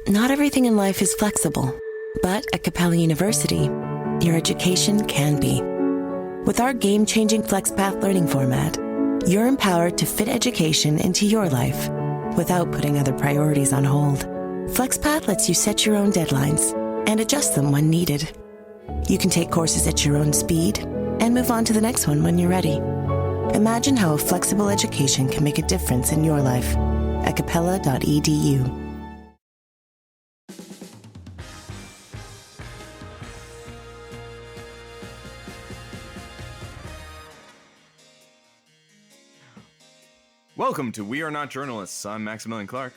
Not everything in life is flexible, but at Capella University, your education can be. With our game-changing FlexPath learning format, you're empowered to fit education into your life without putting other priorities on hold. FlexPath lets you set your own deadlines and adjust them when needed. You can take courses at your own speed and move on to the next one when you're ready. Imagine how a flexible education can make a difference in your life at capella.edu. Welcome to We Are Not Journalists. I'm Maximilian Clark.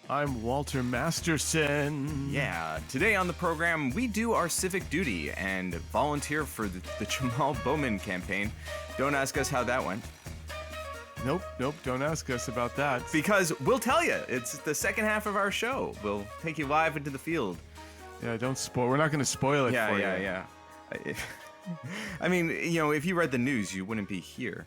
I'm Walter Masterson. Yeah, today on the program, we do our civic duty and volunteer for the Jamaal Bowman campaign. Don't ask us how that went. Nope, don't ask us about that. Because we'll tell you. It's the second half of our show. We'll take you live into the field. Yeah, don't spoil. We're not going to spoil it for you. Yeah. I mean, you know, if you read the news, you wouldn't be here.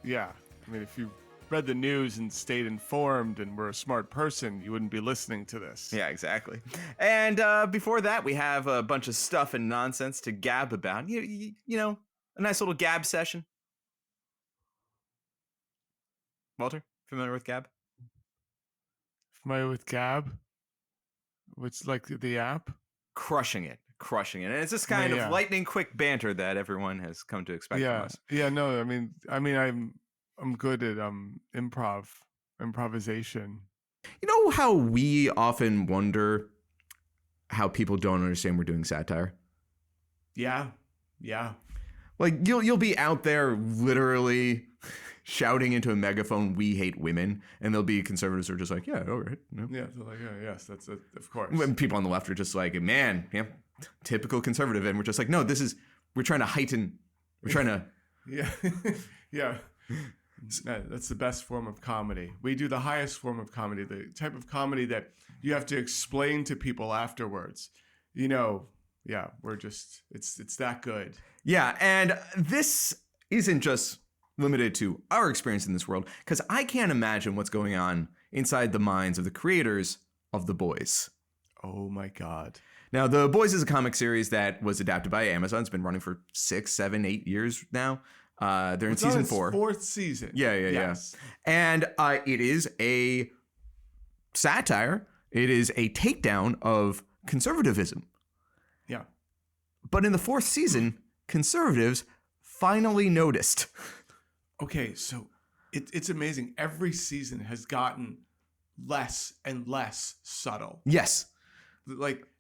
Yeah, I mean, if you read the news and stayed informed and were a smart person, you wouldn't be listening to this. Yeah, exactly. And before that, we have a bunch of stuff and nonsense to gab about. You know, a nice little gab session. Walter, familiar with Gab? Familiar with Gab? Which, like the app? Crushing it. And it's this kind of lightning quick banter that everyone has come to expect from us. Yeah, no, I mean, I'm good at improvisation. You know how we often wonder how people don't understand we're doing satire? Yeah. Like you'll be out there literally shouting into a megaphone, "We hate women," and there'll be conservatives who are just like, "Yeah, all right." No. Yeah, they're like, "Yeah, yes, that's it, of course." When people on the left are just like, "Man, yeah, typical conservative," and we're just like, "No, we're trying to heighten. We're trying to." Yeah. That's the best form of comedy. We do the highest form of comedy, the type of comedy that you have to explain to people afterwards. You know, yeah, it's that good. Yeah, and this isn't just limited to our experience in this world, because I can't imagine what's going on inside the minds of the creators of The Boys. Oh my God. Now, The Boys is a comic series that was adapted by Amazon. It's been running for 6, 7, 8 years now. They're in season 4. Fourth season. Yeah. And it is a satire. It is a takedown of conservatism. Yeah. But in the 4th season, conservatives finally noticed. Okay, so it's amazing. Every season has gotten less and less subtle. Yes.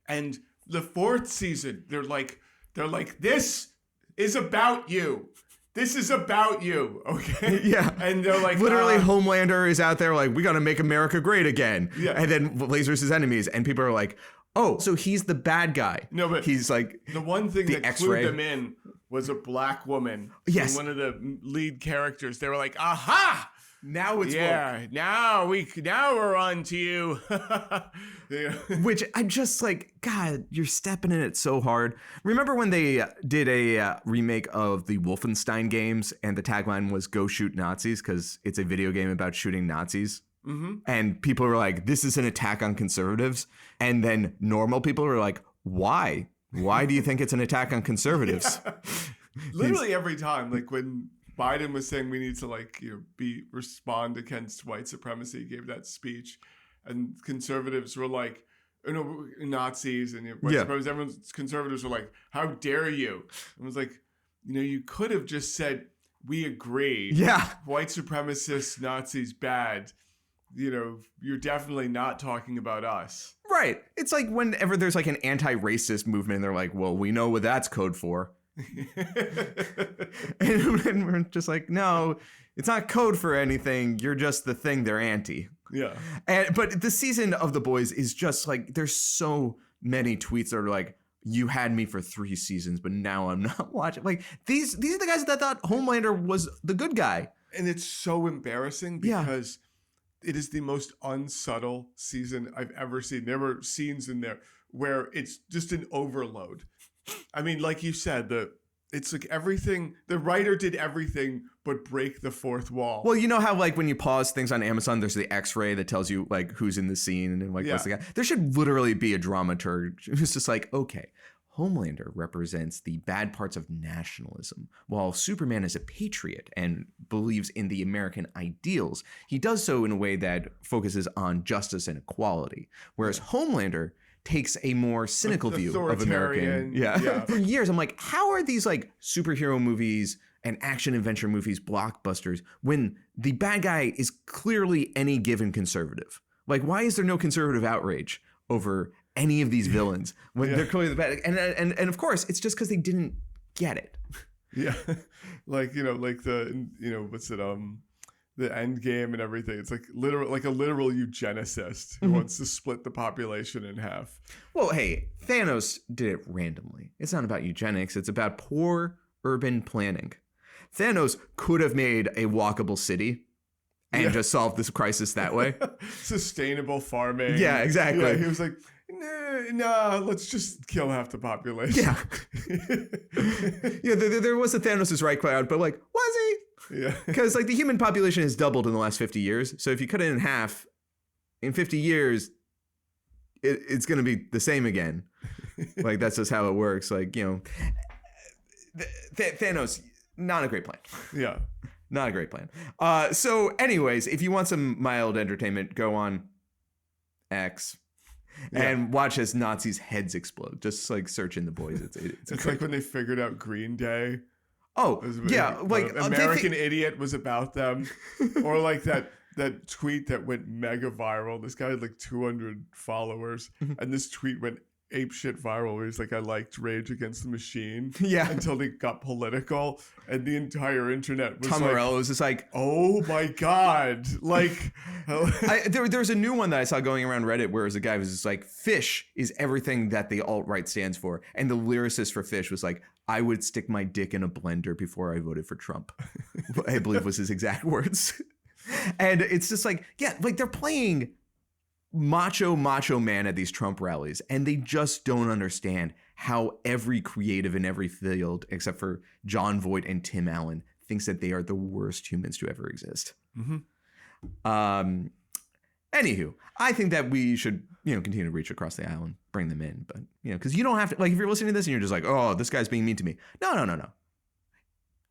And the 4th season, they're like, this is about you. This is about you, okay? Yeah. And they're like... Literally, Homelander is out there like, we got to make America great again. Yeah. And then Blaze versus enemies. And people are like, oh, so he's the bad guy. No, but he's like the one thing that X-ray. clued them in was a black woman. Yes. One of the lead characters. They were like, aha! Now it's woke. Now we're on to you. Which I'm just like, God, you're stepping in it so hard. Remember when they did a remake of the Wolfenstein games and the tagline was "Go shoot Nazis" because it's a video game about shooting Nazis? Mm-hmm. And people were like, this is an attack on conservatives. And then normal people were like, why? Why do you think it's an attack on conservatives? Yeah. Literally every time, like when Biden was saying we need to respond against white supremacy, he gave that speech, and conservatives were like, Nazis and white supremacists, conservatives were like, how dare you? And it was like, you could have just said, we agree. Yeah. White supremacists, Nazis, bad. You're definitely not talking about us. Right. It's like whenever there's like an anti-racist movement, and they're like, well, we know what that's code for. and we're just like, no, it's not code for anything. You're just the thing they're anti. Yeah. But the season of The Boys is just like, there's so many tweets that are like, you had me for 3 seasons, but now I'm not watching. Like these are the guys that thought Homelander was the good guy. And it's so embarrassing because it is the most unsubtle season I've ever seen. There were scenes in there where it's just an overload. I mean, like you said, the it's like everything. The writer did everything but break the fourth wall. Well, you know how like when you pause things on Amazon, there's the X-ray that tells you like who's in the scene and like what's the guy. There should literally be a dramaturg who's just like, okay, Homelander represents the bad parts of nationalism, while Superman is a patriot and believes in the American ideals. He does so in a way that focuses on justice and equality, whereas Homelander takes a more cynical view of American. Yeah. For years, I'm like, how are these like superhero movies and action adventure movies blockbusters when the bad guy is clearly any given conservative? Like, why is there no conservative outrage over any of these villains when they're clearly the bad? And of course, it's just because they didn't get it. Yeah, like like the what's it the end game and everything. It's like a literal eugenicist who wants to split the population in half. Well, hey, Thanos did it randomly. It's not about eugenics. It's about poor urban planning. Thanos could have made a walkable city and just solved this crisis that way. Sustainable farming. Yeah, exactly. Yeah, he was like, nah, let's just kill half the population. Yeah. There was a Thanos' right crowd, but like, was he? Yeah. Because like the human population has doubled in the last 50 years. So if you cut it in half, in 50 years, it's going to be the same again. Like that's just how it works. Like, Thanos, not a great plan. Yeah. Not a great plan. So anyways, if you want some mild entertainment, go on X and watch as Nazis' heads explode. Just like search in The Boys. It's like when they figured out Green Day. Oh, yeah. Like American Idiot was about them. Or like that tweet that went mega viral. This guy had like 200 followers. And this tweet went apeshit viral where he's like, I liked Rage Against the Machine. Yeah. Until they got political. And the entire internet was Tom Morello was just like, oh my God. Like there's a new one that I saw going around Reddit where a guy was just like, Fish is everything that the alt-right stands for. And the lyricist for Fish was like, I would stick my dick in a blender before I voted for Trump. I believe was his exact words. And it's just like, yeah, like they're playing macho man at these Trump rallies, and they just don't understand how every creative in every field, except for John Voight and Tim Allen, thinks that they are the worst humans to ever exist. Anywho, I think that we should, continue to reach across the aisle and bring them in. But, because you don't have to, like, if you're listening to this and you're just like, oh, this guy's being mean to me. No.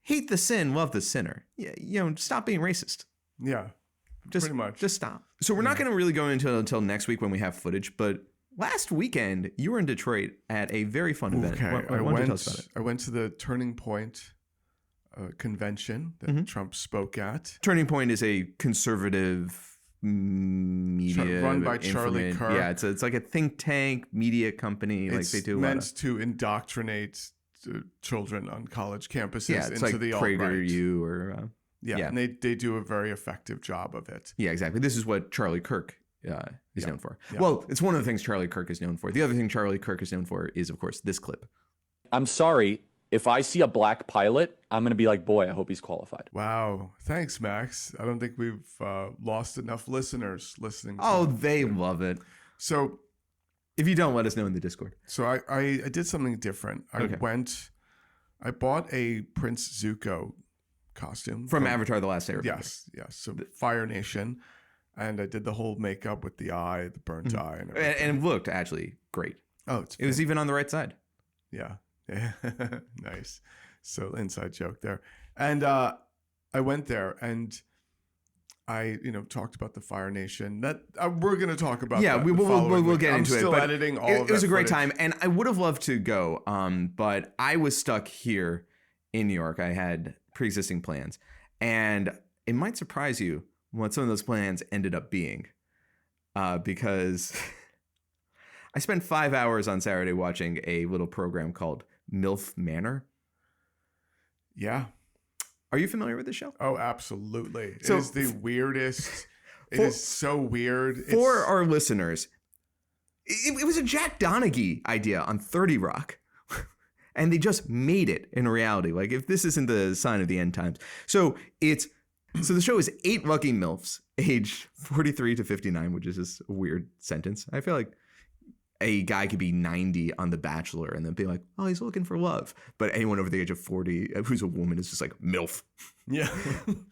Hate the sin, love the sinner. Yeah, stop being racist. Yeah, pretty much. Just stop. So we're not going to really go into until next week when we have footage. But last weekend, you were in Detroit at a very fun event. Okay, Why don't you tell us about it? I went to the Turning Point convention that Trump spoke at. Turning Point is a conservative media run by Charlie Kirk. Yeah, it's like a think tank media company. It's like they do meant to indoctrinate children on college campuses into like the alt-right. PragerU or and they do a very effective job of it. Yeah, exactly. This is what Charlie Kirk is known for. Yeah. Well, it's one of the things Charlie Kirk is known for. The other thing Charlie Kirk is known for is, of course, this clip. I'm sorry. If I see a black pilot, I'm going to be like, boy, I hope he's qualified. Wow. Thanks, Max. I don't think we've lost enough listeners listening. They love it. So if you don't, let us know in the Discord. So I did something different. I bought a Prince Zuko costume. From Avatar: The Last Airbender. Yes. So Fire Nation. And I did the whole makeup with the eye, the burnt eye. And everything. And it looked actually great. Oh, it was even on the right side. Yeah. Nice. So inside joke there. And I went there and I, talked about the Fire Nation. That we're going to talk about. Yeah, we'll get into it. I'm still editing all of it. It was a great time, and I would have loved to go, but I was stuck here in New York. I had pre-existing plans, and it might surprise you what some of those plans ended up being, because I spent 5 hours on Saturday watching a little program called MILF Manor. Yeah. Are you familiar with this show? Oh, absolutely. It is the weirdest. It is so weird. For our listeners, it was a Jack Donaghy idea on 30 Rock. And they just made it in reality. Like, if this isn't the sign of the end times. So the show is 8 lucky MILFs, age 43 to 59, which is just a weird sentence. I feel like a guy could be 90 on The Bachelor and then be like, oh, he's looking for love. But anyone over the age of 40 who's a woman is just like MILF. Yeah.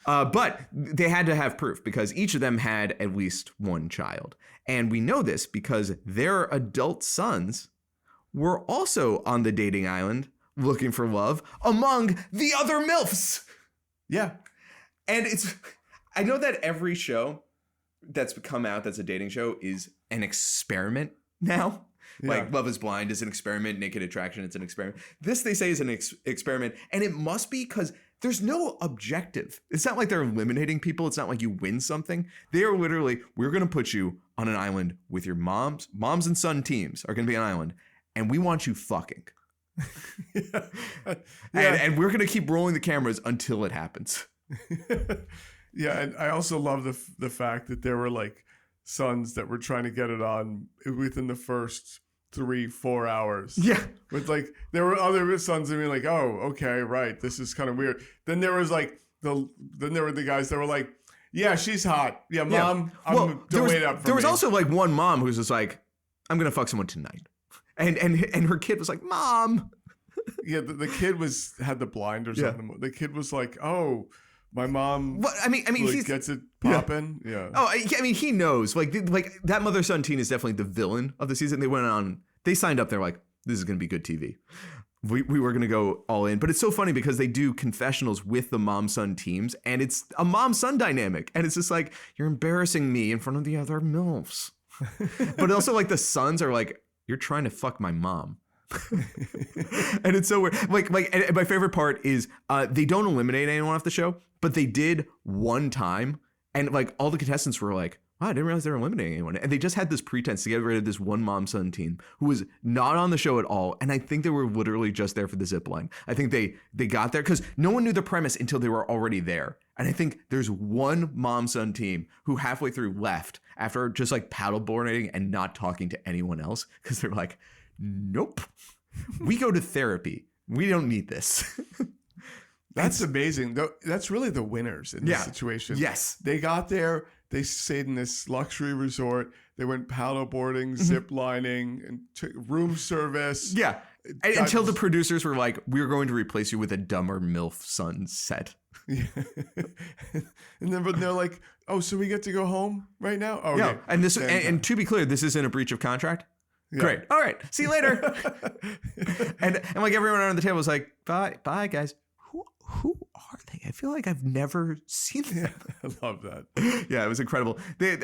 But they had to have proof because each of them had at least one child. And we know this because their adult sons were also on the dating island looking for love among the other MILFs. Yeah. And I know that every show that's come out that's a dating show is an experiment now. Yeah. Like Love is Blind is an experiment. Naked Attraction, it's an experiment. This, they say, is an experiment. And it must be because there's no objective. It's not like they're eliminating people. It's not like you win something. They are literally, we're going to put you on an island with your moms and son teams are going to be on an island. And we want you fucking. Yeah. And we're going to keep rolling the cameras until it happens. Yeah, and I also love the fact that there were like sons that were trying to get it on within the first 3-4 hours. Yeah. With like, there were other sons that were like, oh, okay, right, this is kind of weird. Then there was like, then there were the guys that were like, yeah, she's hot. Yeah, mom, don't wait up for me. There was also like one mom who's just like, I'm going to fuck someone tonight. And her kid was like, Mom. Yeah, the kid had the blinders on. The kid was like, oh, my mom. Well, I mean, like, he gets it popping. Yeah. Oh, I mean, he knows. Like that mother-son teen is definitely the villain of the season. They signed up. They're like, this is going to be good TV. We were going to go all in. But it's so funny because they do confessionals with the mom-son teams, and it's a mom-son dynamic. And it's just like, you're embarrassing me in front of the other MILFs. But also, like, the sons are like, you're trying to fuck my mom. And it's so weird. And my favorite part is they don't eliminate anyone off the show, but they did one time. And like all the contestants were like, wow, I didn't realize they were eliminating anyone. And they just had this pretense to get rid of this one mom-son team who was not on the show at all. And I think they were literally just there for the zip line. I think they got there because no one knew the premise until they were already there. And I think there's one mom-son team who halfway through left after just like paddleboarding and not talking to anyone else because they're like, nope, we go to therapy. We don't need this. That's amazing. That's really the winners in this situation. Yes. They got there. They stayed in this luxury resort. They went paddleboarding, zip lining, and room service. Yeah. Until the producers were like, we're going to replace you with a dumber MILF son set. Yeah. And then they're like, oh, so we get to go home right now? Oh, yeah. Okay. And to be clear, this isn't a breach of contract. Yeah. Great. All right. See you later. and like everyone around the table was like, bye guys. Who are they? I feel like I've never seen them. Yeah, I love that. Yeah, it was incredible. They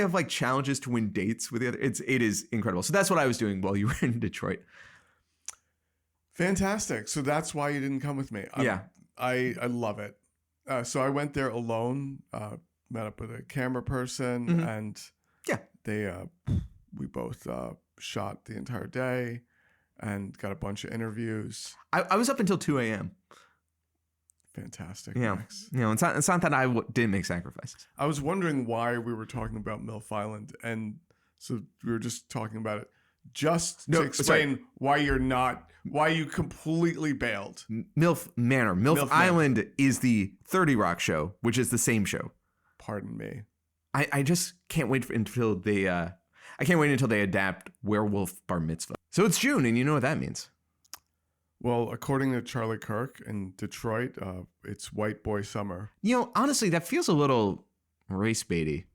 have like challenges to win dates with the other. It is incredible. So that's what I was doing while you were in Detroit. Fantastic. So that's why you didn't come with me. I love it. So I went there alone, met up with a camera person, and we both shot the entire day and got a bunch of interviews. I was up until 2 a.m. Fantastic. Yeah. Max. You know, it's not that I didn't make sacrifices. I was wondering why we were talking about MILF Island. And so we were just talking about it to explain why you completely bailed. MILF Manor. MILF Island Manor is the 30 Rock show, which is the same show. Pardon me. I just can't wait until they adapt Werewolf Bar Mitzvah. So it's June, and you know what that means. Well, according to Charlie Kirk in Detroit, it's White Boy Summer. You know, honestly, that feels a little race baity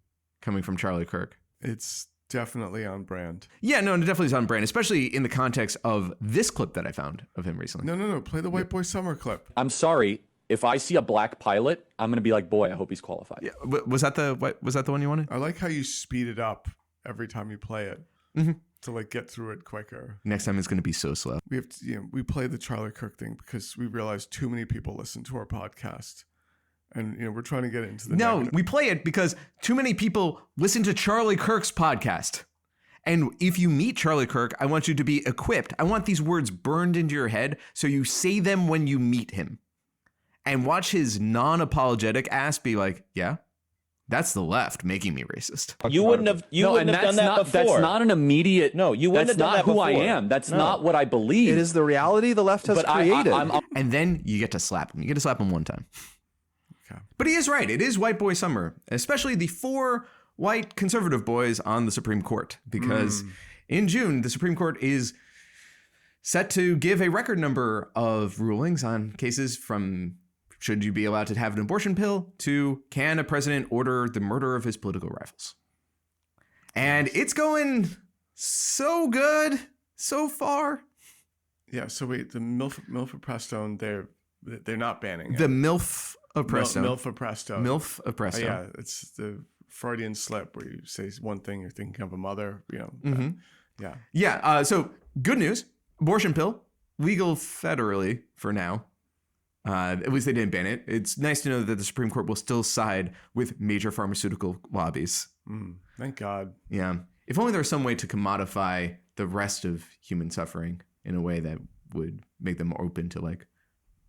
coming from Charlie Kirk. It's definitely on brand. Yeah, no, it definitely is on brand, especially in the context of this clip that I found of him recently. No. Play the White Boy Summer clip. I'm sorry. If I see a black pilot, I'm going to be like, boy, I hope he's qualified. Yeah, was that the one you wanted? I like how you speed it up every time you play it. Mm-hmm. To like get through it quicker. Next time it's going to be so slow. We have to, we play the Charlie Kirk thing because we realize too many people listen to our podcast, and we're trying to get it into the negative. We play it because too many people listen to Charlie Kirk's podcast. And if you meet Charlie Kirk, I want you to be equipped. I want these words burned into your head so you say them when you meet him, and watch his non-apologetic ass be like, yeah. That's the left making me racist. You wouldn't have done that before. That's not an immediate. No, you wouldn't have done that before. That's not who I am. That's not what I believe. It is the reality the left has created. And then you get to slap him. You get to slap him one time. Okay. But he is right. It is White Boy Summer, especially the 4 white conservative boys on the Supreme Court, because In June, the Supreme Court is set to give a record number of rulings on cases from should you be allowed to have an abortion pill to can a president order the murder of his political rivals. And it's going so good so far. Yeah, so wait, the milfaprostone, they're not banning it. The milfaprostone. Milfaprostone. Milfaprostone. Yeah, it's the Freudian slip where you say one thing, you're thinking of a mother, Yeah. Yeah, so good news. Abortion pill, legal federally for now. At least they didn't ban it. It's nice to know that the Supreme Court will still side with major pharmaceutical lobbies. Thank God. Yeah. If only there was some way to commodify the rest of human suffering in a way that would make them open to like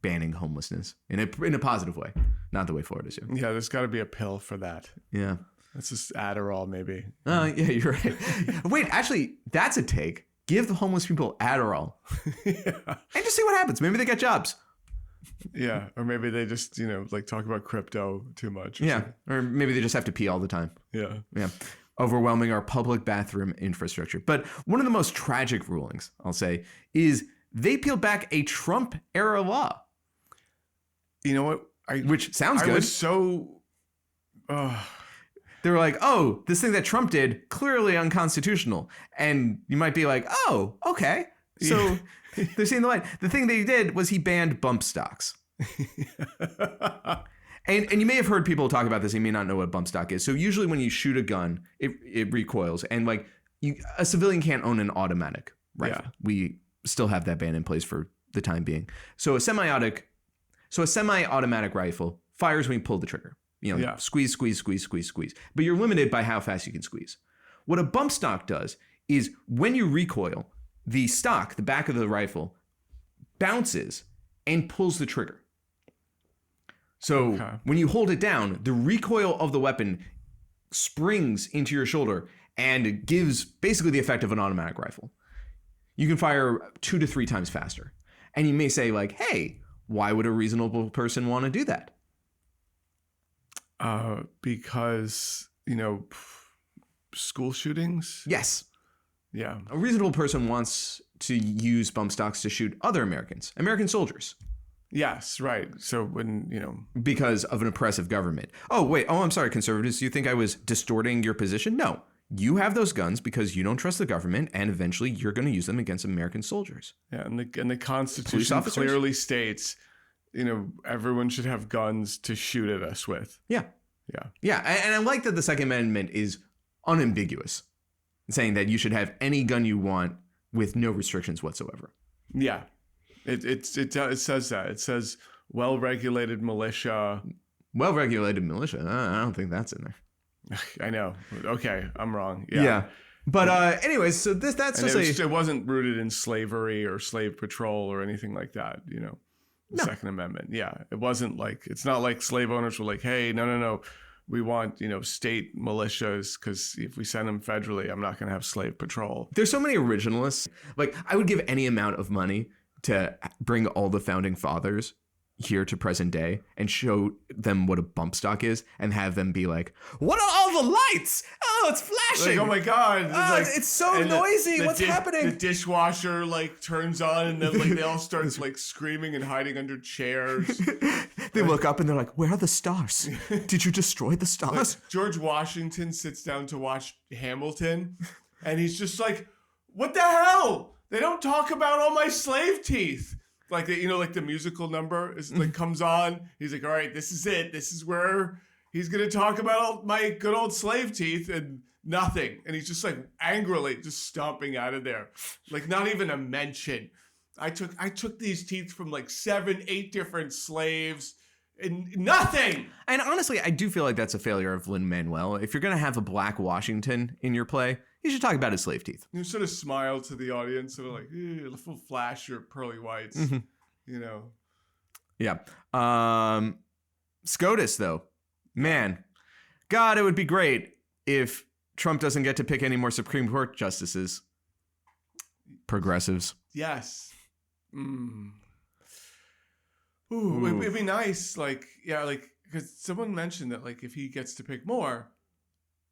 banning homelessness in a positive way, not the way Florida is doing. Yeah, there's got to be a pill for that. Yeah. That's just Adderall, maybe. Yeah, you're right. Wait, actually, that's a take. Give the homeless people Adderall. Yeah. And just see what happens. Maybe they get jobs. Yeah, or maybe they just, like talk about crypto too much. Yeah, or maybe they just have to pee all the time. Yeah. Yeah. Overwhelming our public bathroom infrastructure. But one of the most tragic rulings, I'll say, is they peeled back a Trump-era law. You know what? Which sounds good. I was so... They were like, oh, this thing that Trump did, clearly unconstitutional. And you might be like, oh, okay. So they're seeing the light. The thing they did was he banned bump stocks. And you may have heard people talk about this. You may not know what bump stock is. So usually when you shoot a gun, it recoils. And like a civilian can't own an automatic rifle. Yeah. We still have that ban in place for the time being. So a semi-automatic rifle fires when you pull the trigger. Squeeze. But you're limited by how fast you can squeeze. What a bump stock does is when you recoil, the stock, the back of the rifle, bounces and pulls the trigger. So when you hold it down, the recoil of the weapon springs into your shoulder and it gives basically the effect of an automatic rifle. You can fire 2 to 3 times faster. And you may say like, hey, why would a reasonable person want to do that? Because, school shootings? Yes. Yeah. A reasonable person wants to use bump stocks to shoot other Americans, American soldiers. Yes, right. So when, because of an oppressive government. I'm sorry, conservatives. You think I was distorting your position? No. You have those guns because you don't trust the government, and eventually you're going to use them against American soldiers. Yeah, and the Constitution clearly states, everyone should have guns to shoot at us with. Yeah. Yeah, and I like that the Second Amendment is unambiguous, saying that you should have any gun you want with no restrictions whatsoever. Yeah. It says that. It says well-regulated militia. Well-regulated militia? I don't think that's in there. I know. Okay, I'm wrong. Yeah. But anyways, so that's just it wasn't rooted in slavery or slave patrol or anything like that, The Second Amendment. Yeah. It wasn't like, it's not like slave owners were like, hey, no. We want, state militias because if we send them federally, I'm not going to have slave patrol. There's so many originalists. Like, I would give any amount of money to bring all the founding fathers here to present day and show them what a bump stock is and have them be like, what are all the lights? Oh, it's flashing. Like, oh my God. It's so noisy. What's happening? The dishwasher turns on and then they all start screaming and hiding under chairs. They look up and they're like, where are the stars? Did you destroy the stars? George Washington sits down to watch Hamilton and he's just like, what the hell? They don't talk about all my slave teeth. Like, the musical number is comes on. He's like, all right, this is it. This is where he's going to talk about all my good old slave teeth and nothing. And he's just angrily just stomping out of there. Not even a mention. I took these teeth from 7, 8 different slaves and nothing. And honestly, I do feel like that's a failure of Lin-Manuel. If you're going to have a black Washington in your play, you should talk about his slave teeth. You sort of smile to the audience, sort of full flash your pearly whites, Yeah. SCOTUS, though. Man, God, it would be great if Trump doesn't get to pick any more Supreme Court justices. Progressives. Yes. Ooh. It'd be nice. Because someone mentioned that, if he gets to pick more,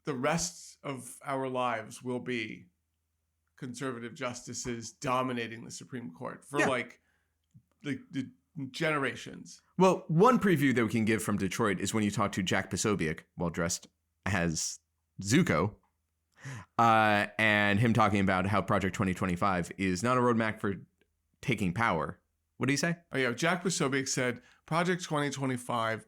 the rest of our lives will be conservative justices dominating the Supreme Court for Yeah. like the generations. Well, one preview that we can give from Detroit is when you talk to Jack Posobiec while dressed as Zuko, and him talking about how Project 2025 is not a roadmap for taking power. What did he say? Oh yeah, Jack Posobiec said Project 2025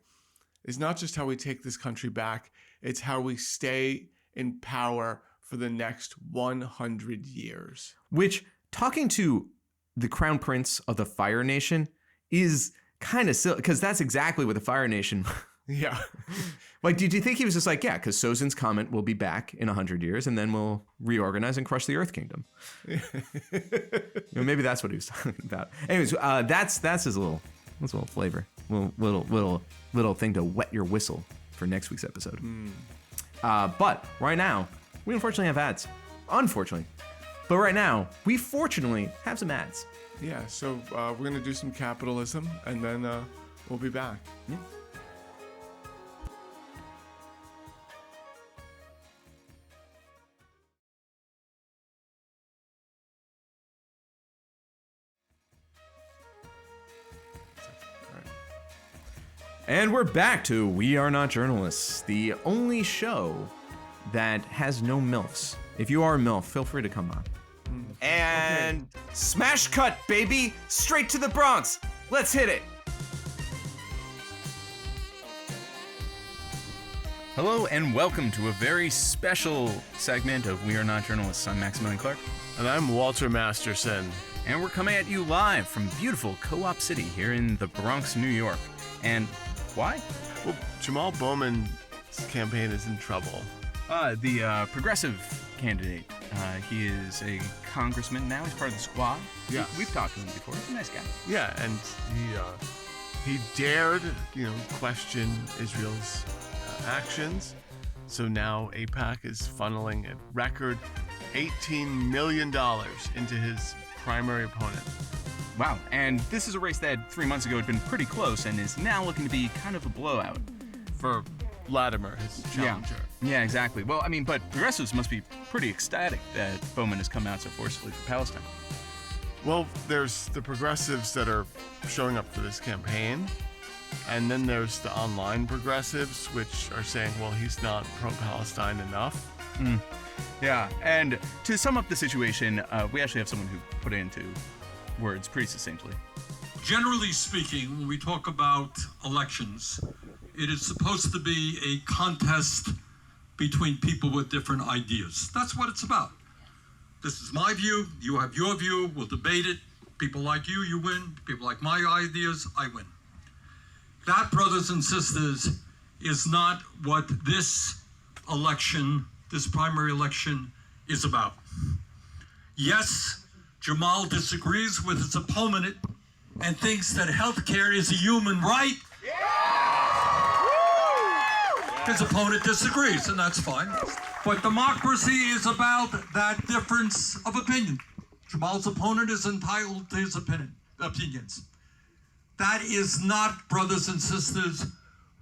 is not just how we take this country back, it's how we stay in power for the next 100 years. Which, talking to the Crown Prince of the Fire Nation is kind of silly, because that's exactly what the Fire Nation... Yeah. Like, did you think he was just like, yeah, because Sozin's comet will be back in 100 years and then we'll reorganize and crush the Earth Kingdom? Maybe that's what he was talking about. Anyways, that's his little flavor, little thing to wet your whistle for next week's episode. But right now, we unfortunately have ads. Unfortunately. But right now, we fortunately have some ads. Yeah, so we're going to do some capitalism, and then we'll be back. Yeah. And we're back to We Are Not Journalists, the only show that has no MILFs. If you are a MILF, feel free to come on. And smash cut, baby! Straight to the Bronx! Let's hit it! Hello and welcome to a very special segment of We Are Not Journalists. I'm Maximilian Clark. And I'm Walter Masterson. And we're coming at you live from beautiful Co-op City here in the Bronx, New York. And why? Well, Jamaal Bowman's campaign is in trouble. The progressive candidate. He is a congressman now. He's part of the squad. Yeah, we've talked to him before. He's a nice guy. Yeah, and he dared, question Israel's actions. So now AIPAC is funneling a record $18 million into his primary opponent. Wow, and this is a race that 3 months ago had been pretty close and is now looking to be kind of a blowout. For Latimer, his challenger. Yeah, exactly. Well, I mean, but progressives must be pretty ecstatic that Bowman has come out so forcefully for Palestine. Well, there's the progressives that are showing up for this campaign, and then there's the online progressives, which are saying, well, he's not pro-Palestine enough. Yeah, and to sum up the situation, we actually have someone who put it into words pretty succinctly. Generally speaking, when we talk about elections, it is supposed to be a contest between people with different ideas. That's what it's about. This is my view, you have your view, we'll debate it. People like you, you win. People like my ideas, I win. That, brothers and sisters, is not what this election, this primary election, is about. Yes, Jamaal disagrees with his opponent and thinks that healthcare is a human right. His opponent disagrees, and that's fine. But democracy is about that difference of opinion. Jamaal's opponent is entitled to his opinions. That is not, brothers and sisters,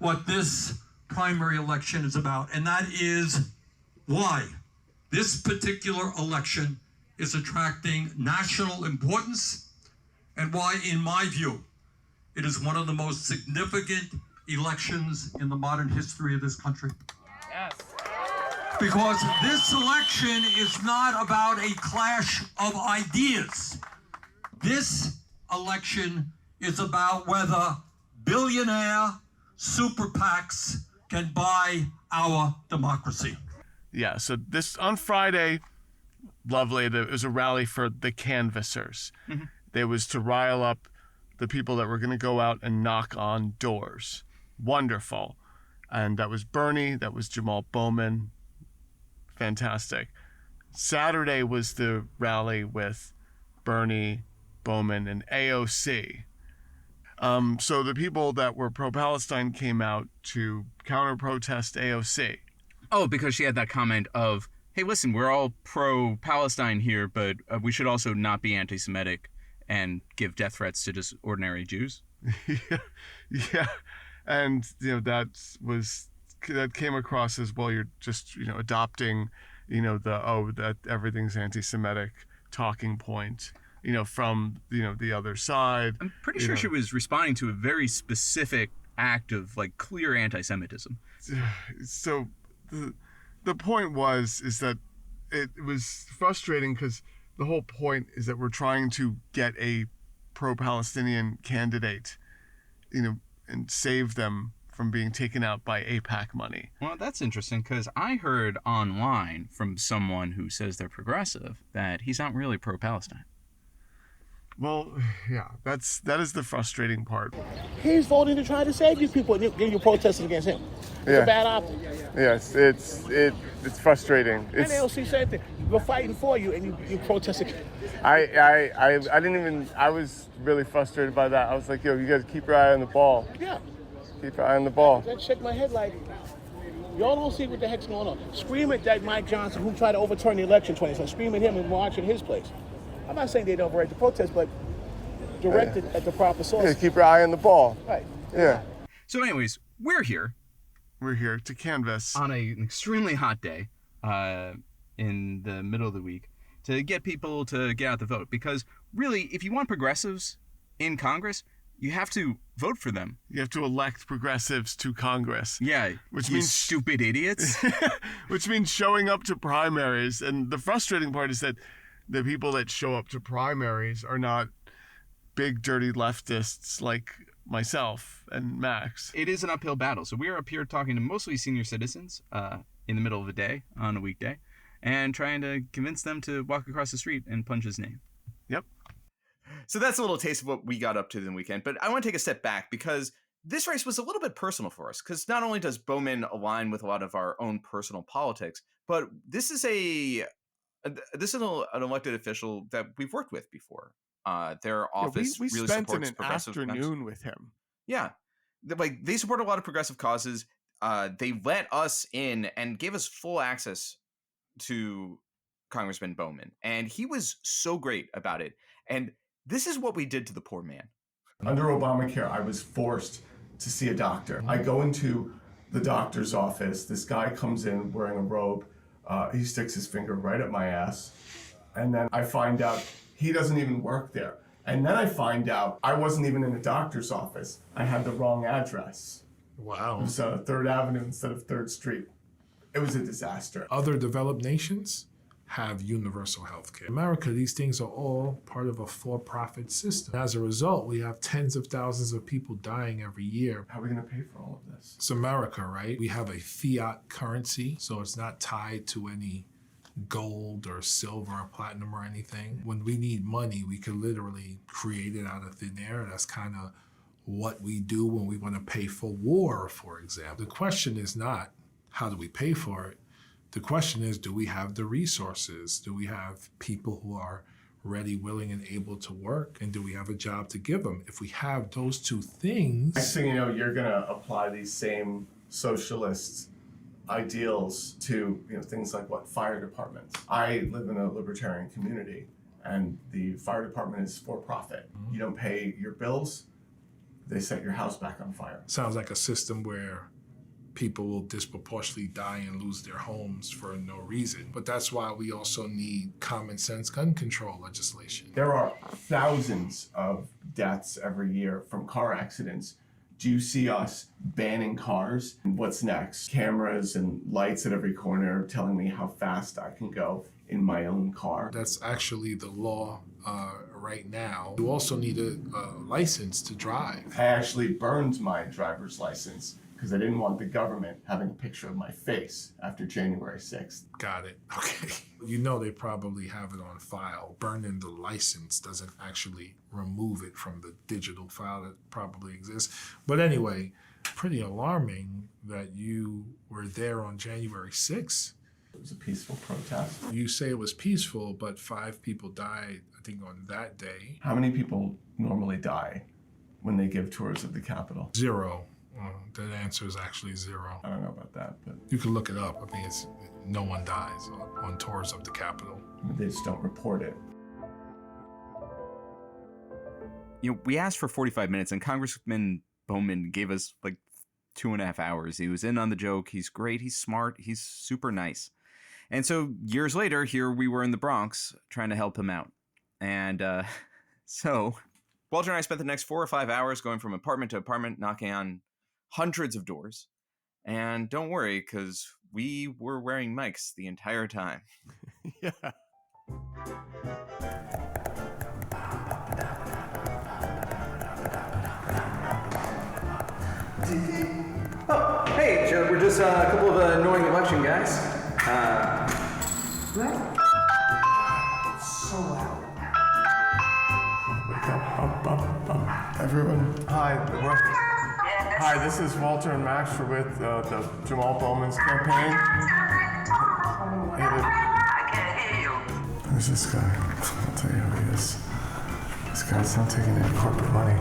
what this primary election is about. And that is why this particular election is attracting national importance, and why, in my view, it is one of the most significant elections in the modern history of this country. Yes. Because this election is not about a clash of ideas. This election is about whether billionaire super PACs can buy our democracy. Yeah, so this on Friday, lovely, it was a rally for the canvassers. Mm-hmm. There was to rile up the people that were going to go out and knock on doors. Wonderful. And that was Bernie, that was Jamaal Bowman. Fantastic. Saturday was the rally with Bernie, Bowman, and AOC. So the people that were pro-Palestine came out to counter-protest AOC. Oh, because she had that comment of, hey, listen, we're all pro-Palestine here, but we should also not be anti-Semitic and give death threats to just ordinary Jews. Yeah. And, that came across as, well, you're just, adopting that everything's anti-Semitic talking point, from, the other side. I'm pretty sure she was responding to a very specific act of like clear anti-Semitism. So the point is that it was frustrating because the whole point is that we're trying to get a pro-Palestinian candidate, and save them from being taken out by AIPAC money. Well, that's interesting because I heard online from someone who says they're progressive that he's not really pro-Palestine. Well, yeah, that is the frustrating part. He's voting to try to save you people, and you're protesting against him. It's a bad option. Yes, it's frustrating. And they'll see the same thing. We're fighting for you, and you protesting. I didn't even. I was really frustrated by that. I was like, yo, you guys keep your eye on the ball. Yeah. Keep your eye on the ball. I shake my head like, y'all don't see what the heck's going on. Scream at that Mike Johnson who tried to overturn the election 2020. Scream at him and march in his place. I'm not saying they don't have a right to protest, but direct it at the proper source. Yeah, keep your eye on the ball. Right. Yeah. So anyways, we're here to canvass on an extremely hot day in the middle of the week to get people to get out the vote. Because really, if you want progressives in Congress, you have to vote for them. You have to elect progressives to Congress. Yeah, which means means stupid idiots. Which means showing up to primaries. And the frustrating part is that the people that show up to primaries are not big, dirty leftists like myself and Max. It is an uphill battle. So we're up here talking to mostly senior citizens in the middle of the day on a weekday and trying to convince them to walk across the street and punch his name. Yep. So that's a little taste of what we got up to the weekend. But I want to take a step back because this race was a little bit personal for us, because not only does Bowman align with a lot of our own personal politics, but this is an elected official that we've worked with before. Their office we really spent supports an progressive afternoon with him. Yeah, they support a lot of progressive causes. They let us in and gave us full access to Congressman Bowman, and he was so great about it. And this is what we did to the poor man. Under Obamacare, I was forced to see a doctor. I go into the doctor's office. This guy comes in wearing a robe. He sticks his finger right up my ass. And then I find out he doesn't even work there. And then I find out I wasn't even in a doctor's office. I had the wrong address. Wow. It was 3rd Avenue instead of 3rd Street. It was a disaster. Other developed nations have universal health care. In America, these things are all part of a for-profit system. As a result, we have tens of thousands of people dying every year. How are we going to pay for all of this? It's America, right? We have a fiat currency, so it's not tied to any gold or silver or platinum or anything. When we need money, we can literally create it out of thin air. That's kind of what we do when we want to pay for war, for example. The question is not, how do we pay for it? The question is, do we have the resources? Do we have people who are ready, willing, and able to work? And do we have a job to give them? If we have those two things... Next thing you know, you're going to apply these same socialist ideals to things like fire departments. I live in a libertarian community, and the fire department is for profit. Mm-hmm. You don't pay your bills, they set your house back on fire. Sounds like a system where people will disproportionately die and lose their homes for no reason. But that's why we also need common sense gun control legislation. There are thousands of deaths every year from car accidents. Do you see us banning cars? And what's next? Cameras and lights at every corner telling me how fast I can go in my own car. That's actually the law right now. You also need a license to drive. I actually burned my driver's license because I didn't want the government having a picture of my face after January 6th. Got it. Okay. They probably have it on file. Burning the license doesn't actually remove it from the digital file that probably exists. But anyway, pretty alarming that you were there on January 6th. It was a peaceful protest. You say it was peaceful, but 5 people died, I think, on that day. How many people normally die when they give tours of the Capitol? 0. That answer is actually 0. I don't know about that, but... You can look it up. I mean, no one dies on tours of the Capitol. They just don't report it. We asked for 45 minutes, and Congressman Bowman gave us 2.5 hours. He was in on the joke. He's great. He's smart. He's super nice. And so years later, here we were in the Bronx trying to help him out. And so Walter and I spent the next 4 or 5 hours going from apartment to apartment, knocking on hundreds of doors. And don't worry, because we were wearing mics the entire time. Yeah. Oh, hey, Joe, we're just a couple of annoying election guys. So loud. Wake up. Everyone. Hi, this is Walter and Max. We're with the Jamaal Bowman's campaign. I can't hear you. Who's this guy? I'll tell you who he is. This guy's not taking any corporate money.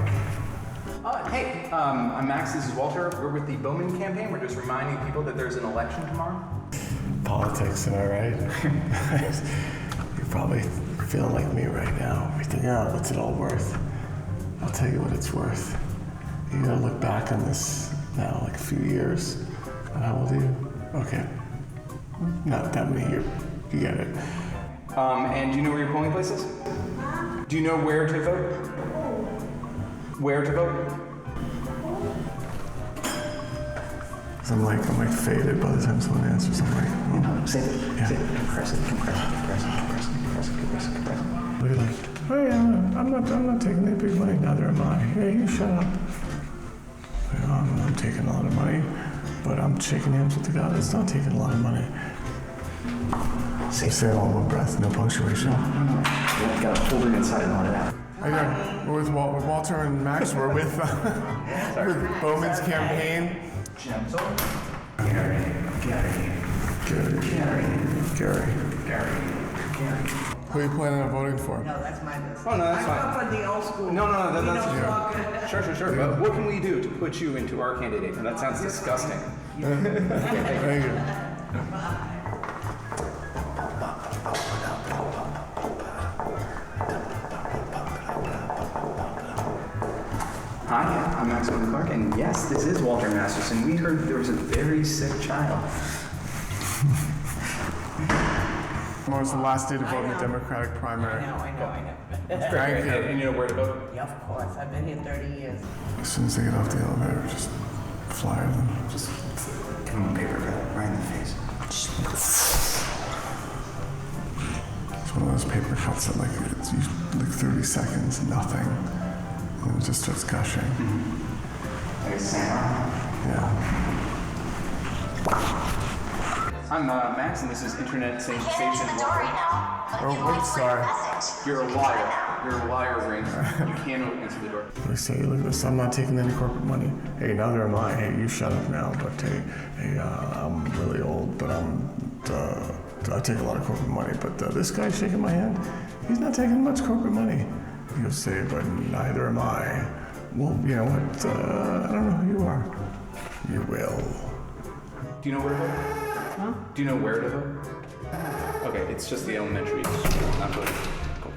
Hey, I'm Max, this is Walter. We're with the Bowman campaign. We're just reminding people that there's an election tomorrow. Politics, am I right? You're probably feeling like me right now. You're thinking, what's it all worth? I'll tell you what it's worth. You gotta look back on this now, like a few years. And how old are you? Okay. Not that many years. You get it. And do you know where your polling place is? Do you know where to vote? Where to vote? I'm like faded by the time someone answers. I'm like, Say it. Yeah. Say it. Compress it. Look at like, oh yeah, I'm not taking that big money. Neither am I. Hey, you shut up. I'm taking a lot of money, but I'm shaking hands with the guy that's not taking a lot of money. Say it all in one breath, no punctuation. No. You gotta hold it inside and let it out. Okay, we're with Walter and Max. We're with Bowman's campaign. Gentle. Gary. Who are you planning on voting for? No, that's my business. Oh, no, that's fine. I come from the old school. No, that's Yeah. Sure. But what can we do to put you into our candidate? And that sounds disgusting. Thank you. Hi, I'm Maxwell Clark, and yes, this is Walter Masterson. We heard that there was a very sick child. Tomorrow was the last day to vote in the Democratic primary. I know. Thank you. And you know where to vote? Yeah, of course. I've been here 30 years. As soon as they get off the elevator, just fire them. Just give him a paper cut right in the face. It's one of those paper cuts that it's like 30 seconds, nothing. And it just starts gushing. Like a samurai. Yeah. I'm Max, and this is Internet Sensation. Oh, whoops, sorry. You're a liar. You're a liar, Ring. You can't answer the door. They say, look at this, I'm not taking any corporate money. Hey, neither am I. Hey, you shut up now. But hey, I'm really old, but I take a lot of corporate money. But this guy's shaking my hand. He's not taking much corporate money. You'll say, but neither am I. Well, you know what? I don't know who you are. You will. Do you know where to vote? Huh? Do you know where to vote? Okay, it's just the elementary school, not voting. Cool.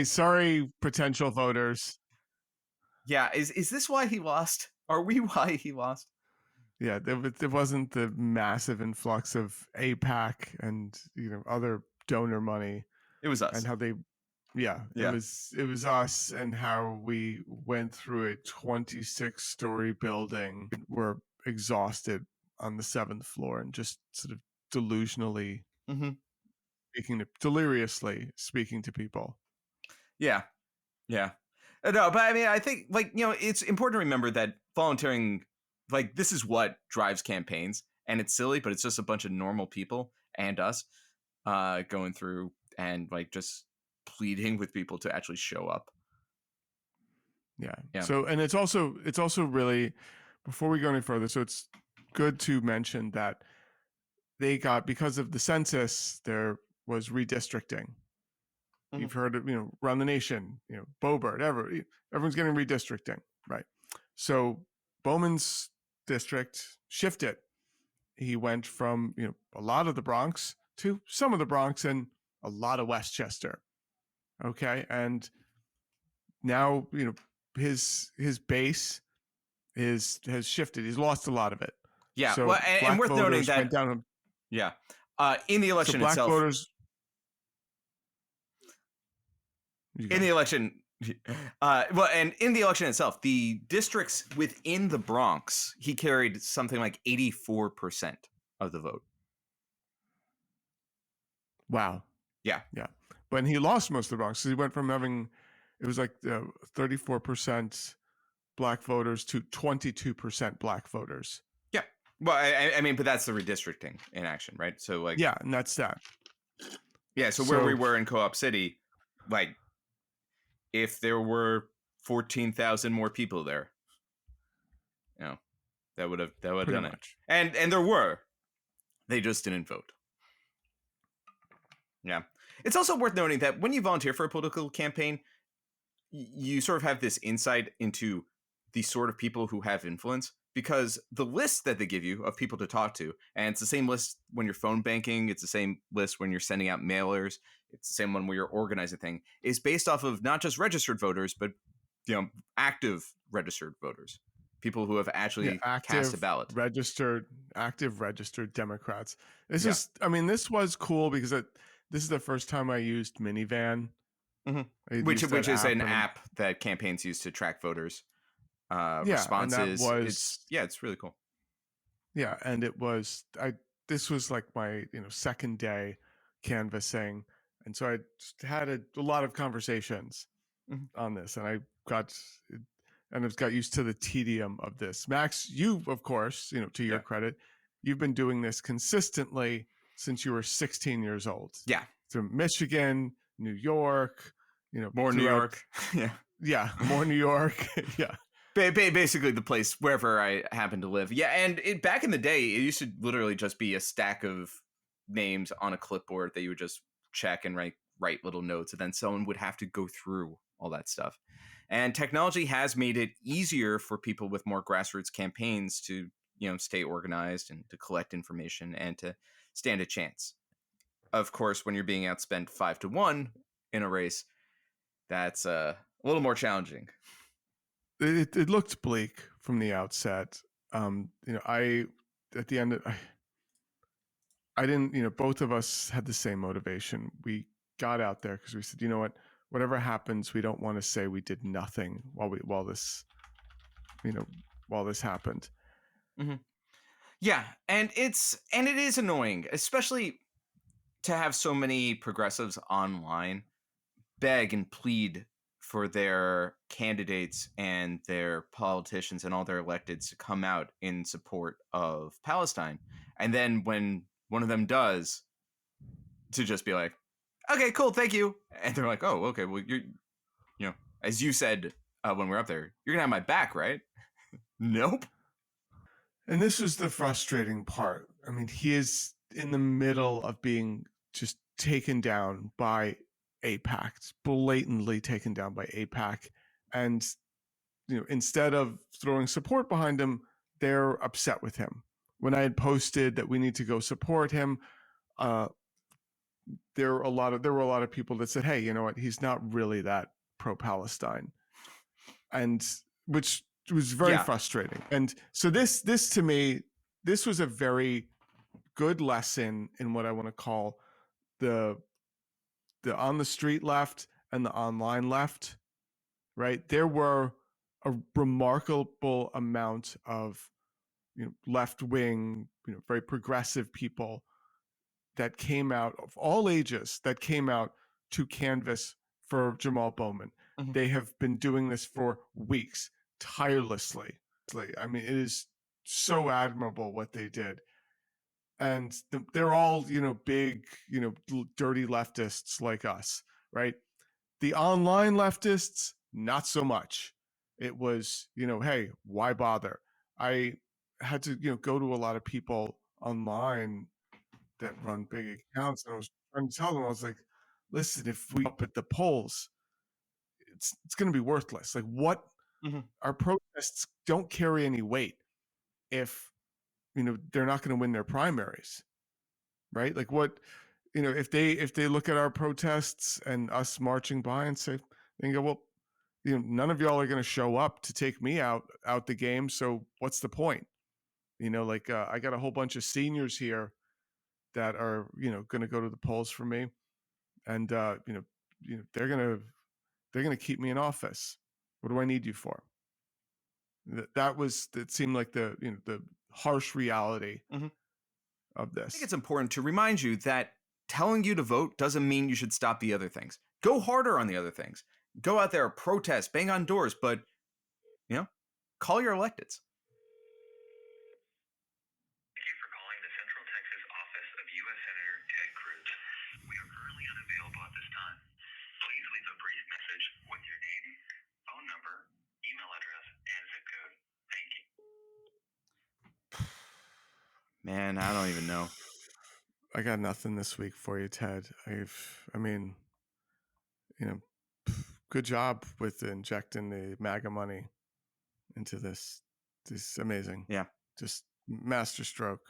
Sorry, potential voters. Yeah, is this why he lost? Are we why he lost? Yeah, there wasn't the massive influx of APAC and other donor money. It was us. And how they, it was us, and how we went through a 26-story building. We're exhausted on the 7th floor and just sort of delusionally deliriously speaking to people. Yeah. No, but I mean, I think it's important to remember that volunteering, this is what drives campaigns, and it's silly, but it's just a bunch of normal people and us going through and just pleading with people to actually show up. Yeah. So, and it's also really, before we go any further, so it's good to mention that they got, because of the census, there was redistricting. You've heard of, around the nation, Bobert, everyone's getting redistricting, right? So Bowman's district shifted. He went from, a lot of the Bronx to some of the Bronx and a lot of Westchester. Okay. And now, his base has shifted. He's lost a lot of it. Yeah, So well, and worth noting that went down, in the election so black itself, voters. in the election, and in the election itself, the districts within the Bronx, he carried something like 84% of the vote. Wow. Yeah. But he lost most of the Bronx. So he went from having, it was like 34% black voters to 22% black voters. Yeah. Well, I mean, but that's the redistricting in action, right? So like, yeah, and that's that. Yeah. So where we were in Co-op City, like, if there were 14,000 more people there, that would have done it. And there were, they just didn't vote. Yeah. It's also worth noting that when you volunteer for a political campaign, you sort of have this insight into the sort of people who have influence, because the list that they give you of people to talk to, and it's the same list when you're phone banking, it's the same list when you're sending out mailers, it's the same one where you're organizing thing, is based off of not just registered voters, but active registered voters, people who have actually cast a ballot. Active registered Democrats. This was cool because this is the first time I used Minivan, which is an app that campaigns use to track voters. Responses. It's really cool. Yeah, and this was like my second day canvassing, and so I just had a lot of conversations on this, and I got used to the tedium of this. Max, you of course, to your credit, you've been doing this consistently since you were 16 years old. Yeah. From Michigan, New York, more New York. Yeah, more New York. Yeah. Basically the place wherever I happen to live. Yeah, and back in the day, it used to literally just be a stack of names on a clipboard that you would just check and write little notes, and then someone would have to go through all that stuff. And technology has made it easier for people with more grassroots campaigns to, stay organized and to collect information and to stand a chance. Of course, when you're being outspent 5-1 in a race, that's a little more challenging. It looked bleak from the outset. I didn't. Both of us had the same motivation. We got out there because we said, you know what, whatever happens, we don't want to say we did nothing while this happened. Mm-hmm. Yeah, and it is annoying, especially to have so many progressives online beg and plead for their candidates and their politicians and all their electeds to come out in support of Palestine. And then when one of them does, to just be like, okay, cool, thank you. And they're like, oh, okay, well, you're, as you said when we were up there, you're going to have my back, right? Nope. And this was the frustrating part. I mean, he is in the middle of being just taken down by AIPAC, blatantly taken down by AIPAC. And, instead of throwing support behind him, they're upset with him. When I had posted that we need to go support him, there were a lot of people that said, hey, you know what? He's not really that pro-Palestine. And which was very frustrating. And so this to me, this was a very good lesson in what I want to call the on the street left and the online left, right? There were a remarkable amount of left wing, very progressive people that came out of all ages, that came out to canvass for Jamaal Bowman. Mm-hmm. They have been doing this for weeks, tirelessly. I mean, it is so admirable what they did. And they're all, big, dirty leftists like us, right? The online leftists, not so much. It was, hey, why bother? I had to, go to a lot of people online that run big accounts, and I was trying to tell them, I was like, listen, if we up at the polls, it's going to be worthless. Like, what? Mm-hmm. Our protests don't carry any weight if they're not going to win their primaries, right? Like, what, if they look at our protests and us marching by and say, they can go, well, none of y'all are going to show up to take me out the game. So what's the point? I got a whole bunch of seniors here that are, going to go to the polls for me. And, they're going to keep me in office. What do I need you for? It seemed like the harsh reality of this. I think it's important to remind you that telling you to vote doesn't mean you should stop the other things. Go harder on the other things. Go out there, protest, bang on doors, but, call your electeds. Thank you for calling the Central Texas office of U.S. Senator Ted Cruz. We are currently unavailable at this time. Please leave a brief message with your name, phone number, email address, and zip code. Thank you. Man, I don't even know. I got nothing this week for you, Ted. Good job with injecting the MAGA money into this. This is amazing. Yeah. Just master stroke.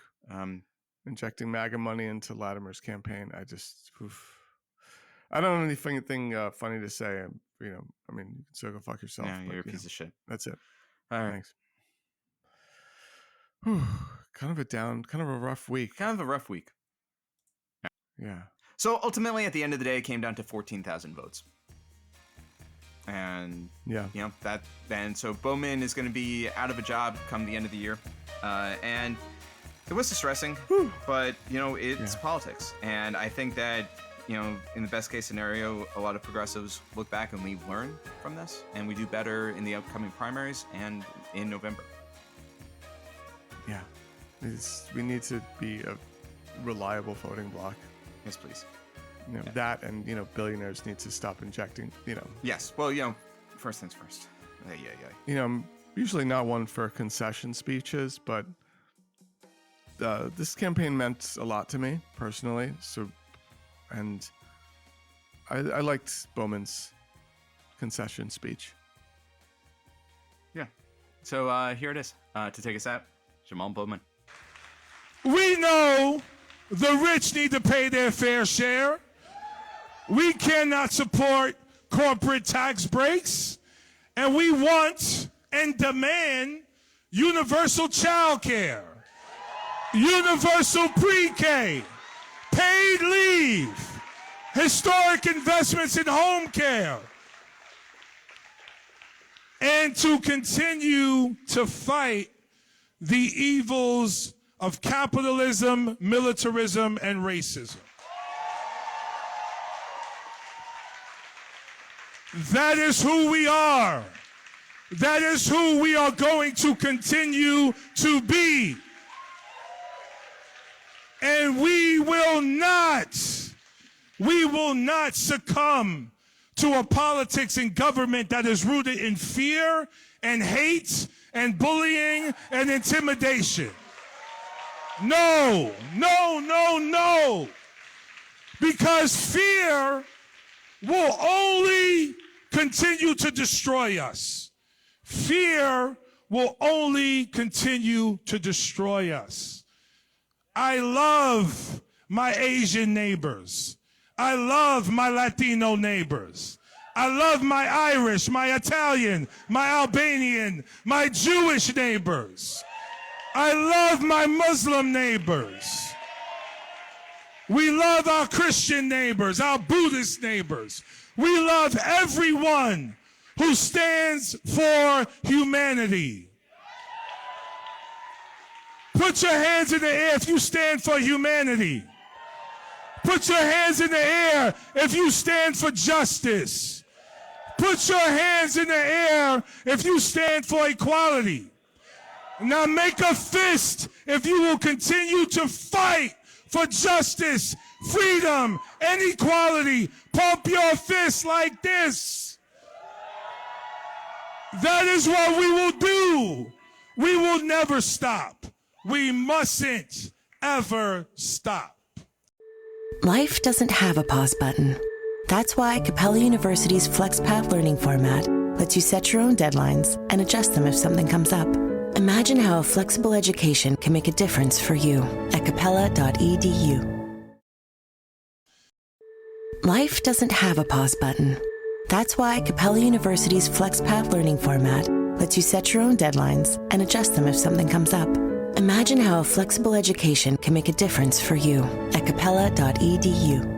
Injecting MAGA money into Latimer's campaign. I don't have anything funny to say. You can still go fuck yourself. Yeah, you're a piece of shit. That's it. All right. Thanks. Kind of a rough week. Yeah. So ultimately, at the end of the day, it came down to 14,000 votes. And so Bowman is going to be out of a job come the end of the year. And it was distressing, but it's politics. And I think that, in the best case scenario, a lot of progressives look back and we learn from this and we do better in the upcoming primaries and in November. Yeah. We need to be a reliable voting bloc. Yes, please. That and, billionaires need to stop injecting, Yes. Well, first things first. Yeah. I'm usually not one for concession speeches, but this campaign meant a lot to me personally. So, and I liked Bowman's concession speech. Yeah. So here it is. To take us out, Jamaal Bowman. We know the rich need to pay their fair share. We cannot support corporate tax breaks, and we want and demand universal child care, universal pre-K, paid leave, historic investments in home care, and to continue to fight the evils of capitalism, militarism, and racism. That is who we are. That is who we are going to continue to be. And we will not succumb to a politics and government that is rooted in fear and hate and bullying and intimidation. No. Because fear will only continue to destroy us. Fear will only continue to destroy us. I love my Asian neighbors. I love my Latino neighbors. I love my Irish, my Italian, my Albanian, my Jewish neighbors. I love my Muslim neighbors. We love our Christian neighbors, our Buddhist neighbors. We love everyone who stands for humanity. Put your hands in the air if you stand for humanity. Put your hands in the air if you stand for justice. Put your hands in the air if you stand for equality. Now make a fist if you will continue to fight for justice, freedom, and equality. Pump your fist like this. That is what we will do. We will never stop. We mustn't ever stop. Life doesn't have a pause button. That's why Capella University's FlexPath learning format lets you set your own deadlines and adjust them if something comes up. Imagine how a flexible education can make a difference for you at capella.edu. Life doesn't have a pause button. That's why Capella University's FlexPath learning format lets you set your own deadlines and adjust them if something comes up. Imagine how a flexible education can make a difference for you at capella.edu.